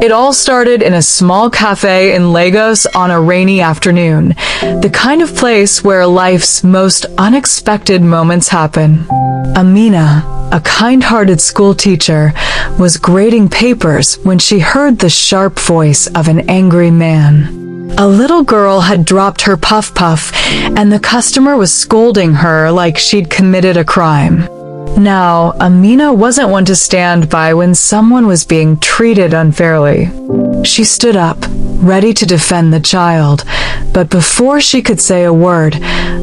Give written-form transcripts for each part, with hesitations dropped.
It all started in a small cafe in Lagos on a rainy afternoon, the kind of place where life's most unexpected moments happen. Amina, a kind-hearted school teacher, was grading papers when she heard the sharp voice of an angry man. A little girl had dropped her puff-puff, and the customer was scolding her like she'd committed a crime. Now, Amina wasn't one to stand by when someone was being treated unfairly. She stood up, ready to defend the child, but before she could say a word,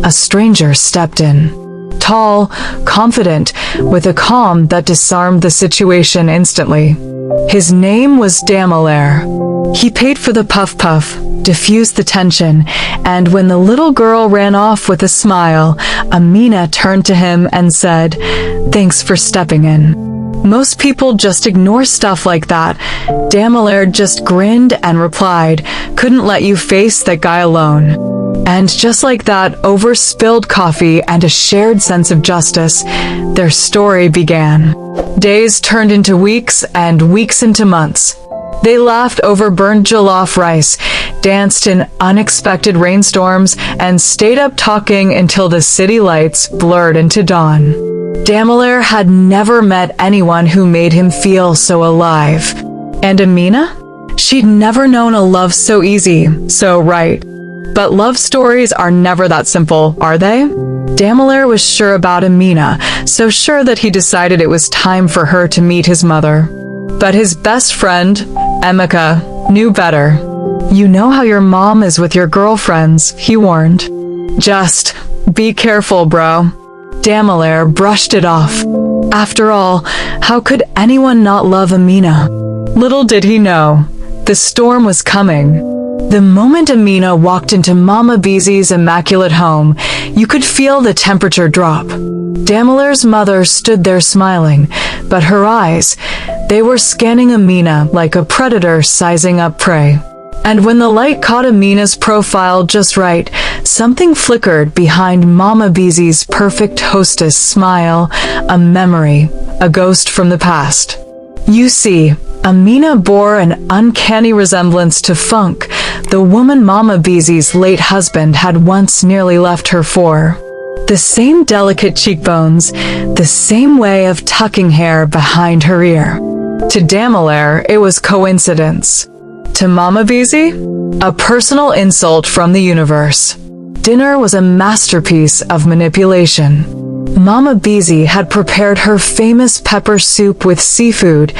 a stranger stepped in. Tall, confident, with a calm that disarmed the situation instantly. His name was Damilare. He paid for the puff-puff, diffused the tension, and when the little girl ran off with a smile, Amina turned to him and said, "Thanks for stepping in." Most people just ignore stuff like that. Damilare just grinned and replied, "Couldn't let you face that guy alone." And just like that, over spilled coffee and a shared sense of justice, their story began. Days turned into weeks and weeks into months. They laughed over burnt jollof rice, danced in unexpected rainstorms, and stayed up talking until the city lights blurred into dawn. Damilare had never met anyone who made him feel so alive. And Amina? She'd never known a love so easy, so right. But love stories are never that simple, are they? Damilare was sure about Amina, so sure that he decided it was time for her to meet his mother. But his best friend, Emeka, knew better. "You know how your mom is with your girlfriends," he warned. "Just be careful, bro." Damilare brushed it off. After all, how could anyone not love Amina? Little did he know, the storm was coming. The moment Amina walked into Mama Bisi's immaculate home, you could feel the temperature drop. Damilare's mother stood there smiling, but her eyes, they were scanning Amina like a predator sizing up prey. And when the light caught Amina's profile just right, something flickered behind Mama Bisi's perfect hostess smile, a memory, a ghost from the past. You see, Amina bore an uncanny resemblance to Funk, the woman Mama Bisi's late husband had once nearly left her for. The same delicate cheekbones, the same way of tucking hair behind her ear. To Damilare, it was coincidence. To Mama Bisi, a personal insult from the universe. Dinner was a masterpiece of manipulation. Mama Bisi had prepared her famous pepper soup with seafood,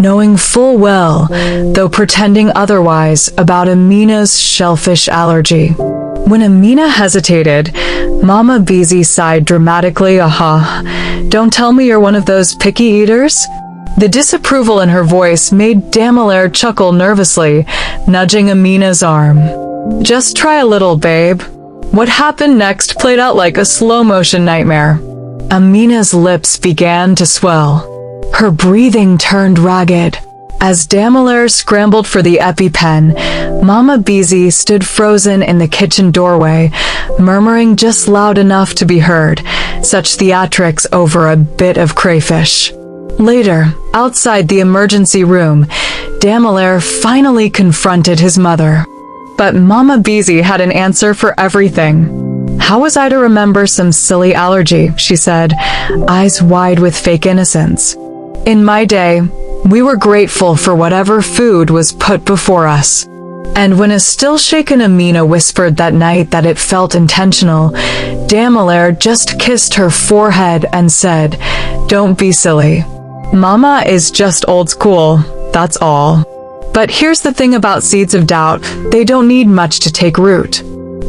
knowing full well, though pretending otherwise, about Amina's shellfish allergy. When Amina hesitated, Mama Bisi sighed dramatically, "Aha, don't tell me you're one of those picky eaters?" The disapproval in her voice made Damilare chuckle nervously, nudging Amina's arm. "Just try a little, babe." What happened next played out like a slow-motion nightmare. Amina's lips began to swell. Her breathing turned ragged. As Damilare scrambled for the EpiPen, Mama Bisi stood frozen in the kitchen doorway, murmuring just loud enough to be heard, such theatrics over a bit of crayfish. Later, outside the emergency room, Damilare finally confronted his mother. But Mama Bisi had an answer for everything. "How was I to remember some silly allergy?" she said, eyes wide with fake innocence. "In my day, we were grateful for whatever food was put before us." And when a still-shaken Amina whispered that night that it felt intentional, Damilare just kissed her forehead and said, "Don't be silly. Mama is just old school, that's all." But here's the thing about seeds of doubt, they don't need much to take root.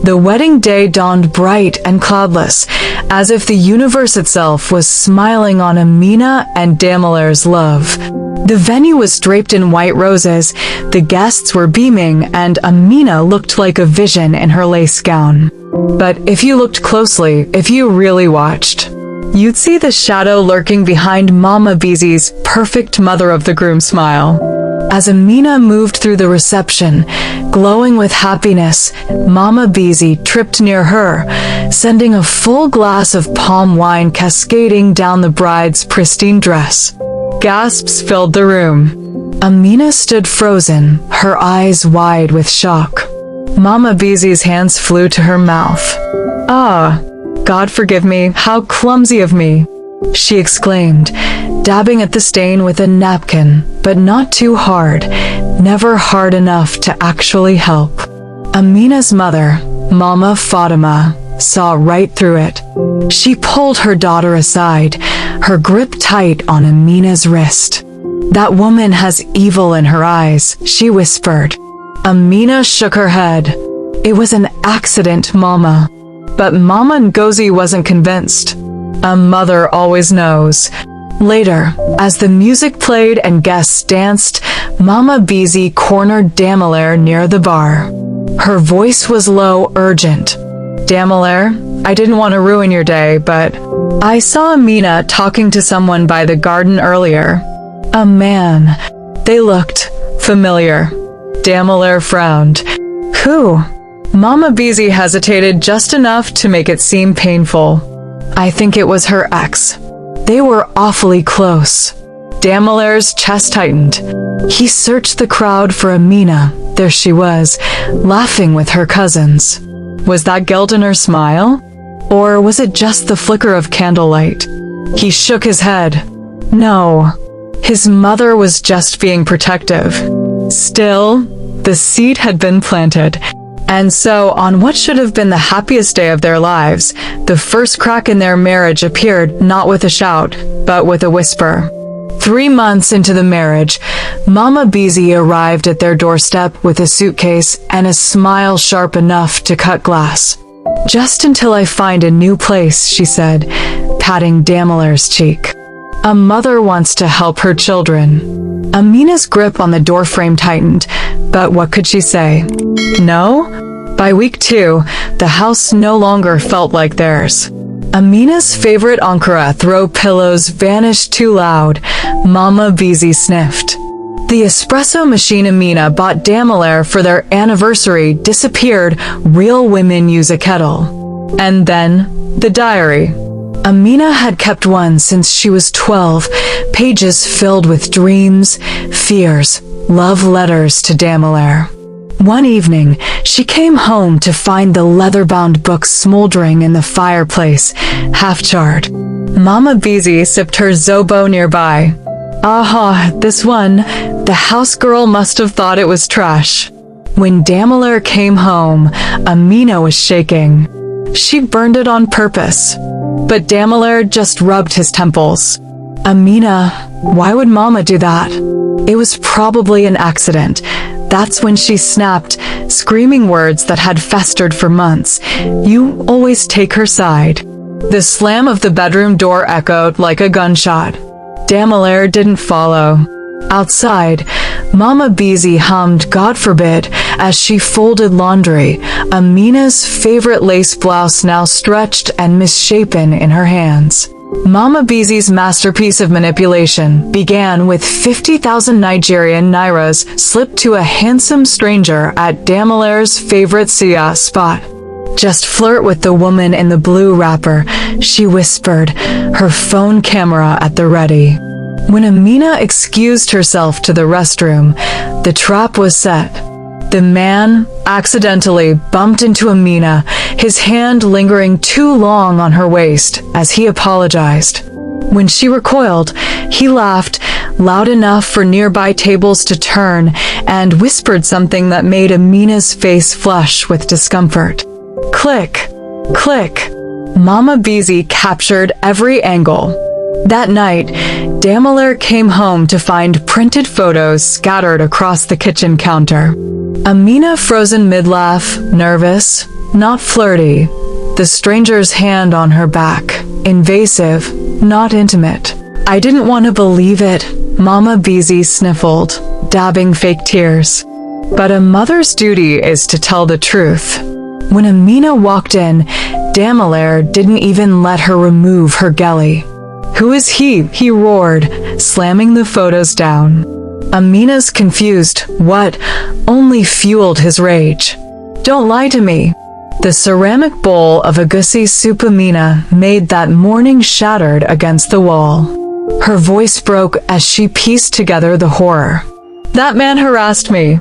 The wedding day dawned bright and cloudless, as if the universe itself was smiling on Amina and Damilare's love. The venue was draped in white roses, the guests were beaming, and Amina looked like a vision in her lace gown. But if you looked closely, if you really watched, you'd see the shadow lurking behind Mama Bisi's perfect mother-of-the-groom smile. As Amina moved through the reception, glowing with happiness, Mama Bisi tripped near her, sending a full glass of palm wine cascading down the bride's pristine dress. Gasps filled the room. Amina stood frozen, her eyes wide with shock. Mama Bisi's hands flew to her mouth. "Ah, God forgive me, how clumsy of me," she exclaimed, dabbing at the stain with a napkin, but not too hard, never hard enough to actually help. Amina's mother, Mama Fatima, saw right through it. She pulled her daughter aside, her grip tight on Amina's wrist. "That woman has evil in her eyes," she whispered. Amina shook her head. "It was an accident, Mama." But Mama Ngozi wasn't convinced. A mother always knows. Later, as the music played and guests danced, Mama Bisi cornered Damilare near the bar. Her voice was low, urgent. "Damilare, I didn't want to ruin your day, but I saw Amina talking to someone by the garden earlier. A man. They looked familiar." Damilare frowned. "Who?" Mama Bisi hesitated just enough to make it seem painful. "I think it was her ex. They were awfully close." Damilare's chest tightened. He searched the crowd for Amina. There she was, laughing with her cousins. Was that guilt in her smile? Or was it just the flicker of candlelight? He shook his head. No. His mother was just being protective. Still, the seed had been planted. And so, on what should have been the happiest day of their lives, the first crack in their marriage appeared not with a shout, but with a whisper. 3 months into the marriage, Mama Bisi arrived at their doorstep with a suitcase and a smile sharp enough to cut glass. "Just until I find a new place," she said, patting Damilare's cheek. A mother wants to help her children. Amina's grip on the doorframe tightened, but what could she say? No? By week 2, the house no longer felt like theirs. Amina's favorite Ankara throw pillows vanished too loud. Mama Bisi sniffed. The espresso machine Amina bought Damilare for their anniversary disappeared. Real women use a kettle. And then, the diary. Amina had kept one since she was 12, pages filled with dreams, fears, love letters to Damilare. One evening, she came home to find the leather-bound book smoldering in the fireplace, half-charred. Mama Bisi sipped her zobo nearby. "Aha, this one. The house girl must have thought it was trash." When Damilare came home, Amina was shaking. She burned it on purpose. But Damilare just rubbed his temples. "Amina, why would Mama do that?" It was probably an accident. That's when she snapped, screaming words that had festered for months. "You always take her side." The slam of the bedroom door echoed like a gunshot. Damilare didn't follow. Outside, Mama Bisi hummed "God forbid" as she folded laundry, Amina's favorite lace blouse now stretched and misshapen in her hands. Mama Bisi's masterpiece of manipulation began with 50,000 Nigerian nairas slipped to a handsome stranger at Damilare's favorite Suya spot. "Just flirt with the woman in the blue wrapper," she whispered, her phone camera at the ready. When Amina excused herself to the restroom, the trap was set. The man accidentally bumped into Amina, his hand lingering too long on her waist as he apologized. When she recoiled, he laughed loud enough for nearby tables to turn and whispered something that made Amina's face flush with discomfort. Click, click. Mama Bisi captured every angle. That night, Damilare came home to find printed photos scattered across the kitchen counter. Amina frozen mid-laugh, nervous, not flirty. The stranger's hand on her back, invasive, not intimate. "I didn't want to believe it," Mama Bisi sniffled, dabbing fake tears. But a mother's duty is to tell the truth. When Amina walked in, Damilare didn't even let her remove her gelly. "Who is he?" he roared, slamming the photos down. Amina's confused "what?" only fueled his rage. "Don't lie to me." The ceramic bowl of Agusi soup Amina made that morning shattered against the wall. Her voice broke as she pieced together the horror. That man harassed me.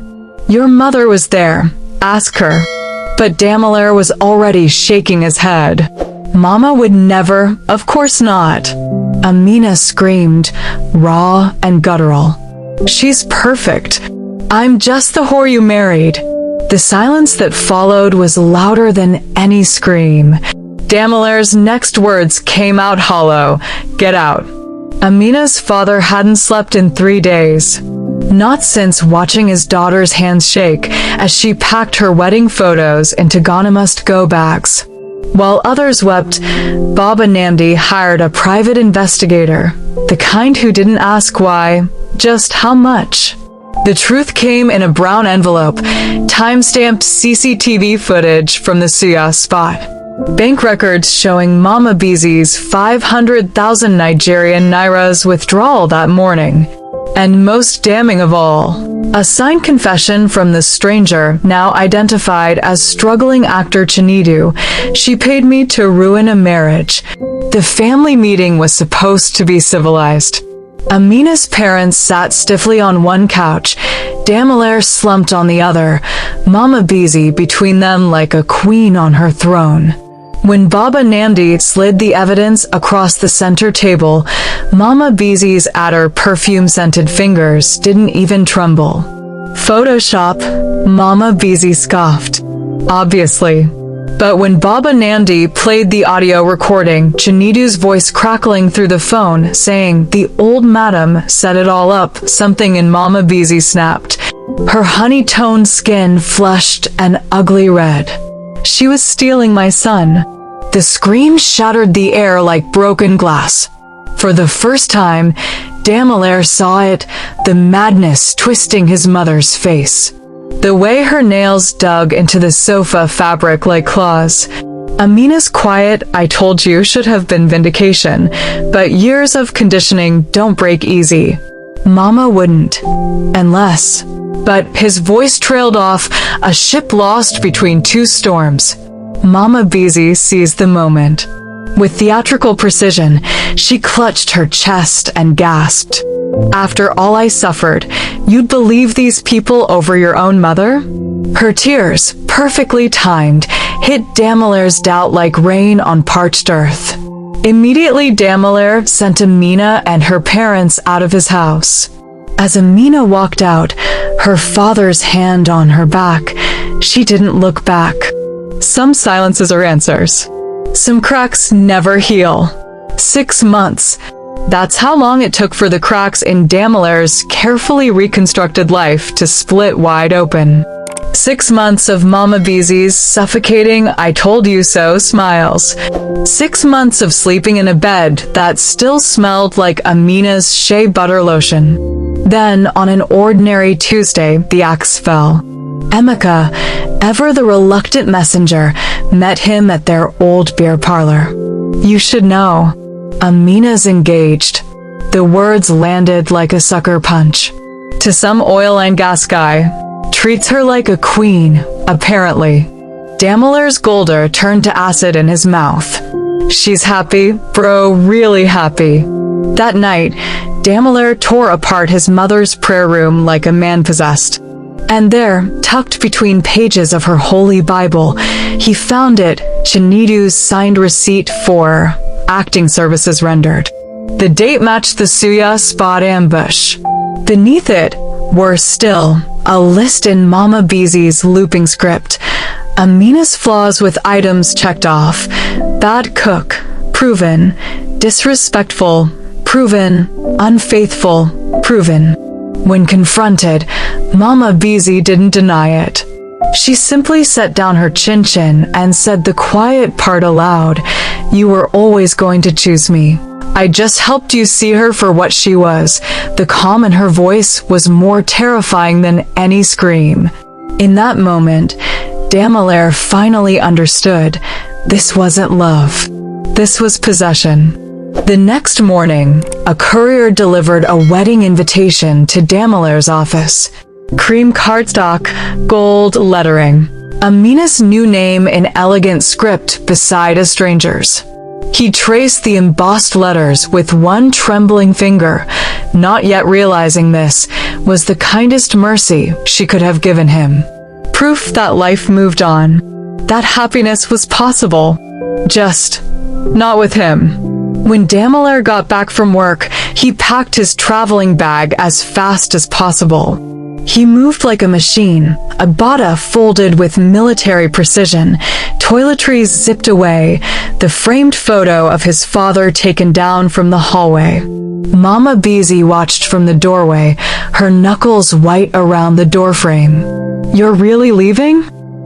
Your mother was there. Ask her. But Damilare was already shaking his head. Mama would never, of course not. Amina screamed, raw and guttural. She's perfect. I'm just the whore you married. The silence that followed was louder than any scream. Damilare's next words came out hollow. Get out. Amina's father hadn't slept in 3 days. Not since watching his daughter's hands shake as she packed her wedding photos into Gonna Must Go bags. While others wept, Baba Namdi hired a private investigator, the kind who didn't ask why, just how much. The truth came in a brown envelope, time-stamped CCTV footage from the Suya spot. Bank records showing Mama Bisi's 500,000 Nigerian nairas withdrawal that morning. And most damning of all, a signed confession from the stranger, now identified as struggling actor Chinedu. She paid me to ruin a marriage. The family meeting was supposed to be civilized. Amina's parents sat stiffly on one couch, Damilare slumped on the other, Mama Bisi between them like a queen on her throne. When Baba Namdi slid the evidence across the center table, Mama Bisi's adder perfume-scented fingers didn't even tremble. Photoshop, Mama Bisi scoffed. Obviously. But when Baba Namdi played the audio recording, Chinedu's voice crackling through the phone, saying, "The old madam set it all up," something in Mama Bisi snapped. Her honey-toned skin flushed an ugly red. She was stealing my son. The scream shattered the air like broken glass. For the first time, Damilare saw it, the madness twisting his mother's face. The way her nails dug into the sofa fabric like claws. Amina's quiet, "I told you," should have been vindication, but years of conditioning don't break easy. Mama wouldn't. Unless. But his voice trailed off, a ship lost between two storms. Mama Bisi seized the moment. With theatrical precision, she clutched her chest and gasped. "After all I suffered, you'd believe these people over your own mother?" Her tears, perfectly timed, hit Damilare's doubt like rain on parched earth. Immediately, Damilare sent Amina and her parents out of his house. As Amina walked out, her father's hand on her back, she didn't look back. Some silences are answers. Some cracks never heal. 6 months. That's how long it took for the cracks in Damilare's carefully reconstructed life to split wide open. 6 months of Mama Bisi's suffocating "I told you so" smiles. 6 months of sleeping in a bed that still smelled like Amina's shea butter lotion. Then, on an ordinary Tuesday, the axe fell. Emeka, ever the reluctant messenger, met him at their old beer parlor. "You should know. Amina's engaged." The words landed like a sucker punch. To some oil and gas guy. Treats her like a queen, apparently. Damilare's golder turned to acid in his mouth. "She's happy, bro, really happy." That night, Damilare tore apart his mother's prayer room like a man possessed. And there, tucked between pages of her holy Bible, he found it, Chinedu's signed receipt for acting services rendered. The date matched the Suya spot ambush. Beneath it, worse still, a list in Mama Bisi's looping script. Amina's flaws with items checked off. Bad cook, proven. Disrespectful, proven. Unfaithful, proven. When confronted, Mama Bisi didn't deny it. She simply set down her chin-chin and said the quiet part aloud, "You were always going to choose me. I just helped you see her for what she was." The calm in her voice was more terrifying than any scream. In that moment, Damilare finally understood. This wasn't love. This was possession. The next morning, a courier delivered a wedding invitation to Damilare's office. Cream cardstock, gold lettering. Amina's new name in elegant script beside a stranger's. He traced the embossed letters with one trembling finger, not yet realizing this was the kindest mercy she could have given him. Proof that life moved on, that happiness was possible. Just not with him. When Damilare got back from work, he packed his traveling bag as fast as possible. He moved like a machine, a bata folded with military precision, toiletries zipped away, the framed photo of his father taken down from the hallway. Mama Bisi watched from the doorway, her knuckles white around the doorframe. "You're really leaving?"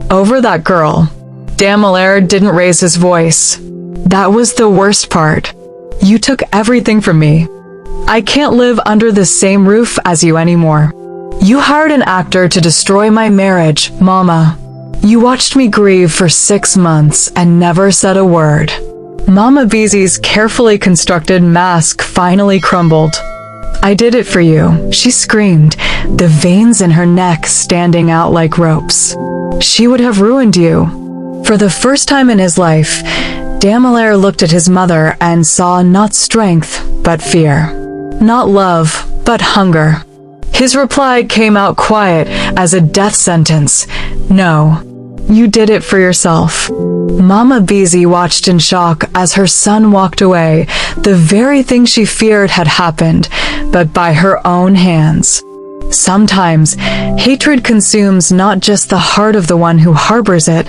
"Over that girl." Damilare didn't raise his voice. "That was the worst part. You took everything from me. I can't live under the same roof as you anymore. You hired an actor to destroy my marriage, Mama. You watched me grieve for 6 months and never said a word." Mama Bisi's carefully constructed mask finally crumbled. "I did it for you," she screamed, the veins in her neck standing out like ropes. "She would have ruined you." For the first time in his life, Damilare looked at his mother and saw not strength, but fear. Not love, but hunger. His reply came out quiet as a death sentence. "No, you did it for yourself." Mama Bisi watched in shock as her son walked away. The very thing she feared had happened, but by her own hands. Sometimes, hatred consumes not just the heart of the one who harbors it,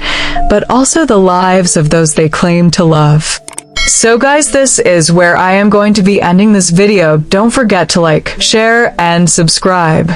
but also the lives of those they claim to love. So guys, this is where I am going to be ending this video. Don't forget to like, share, and subscribe.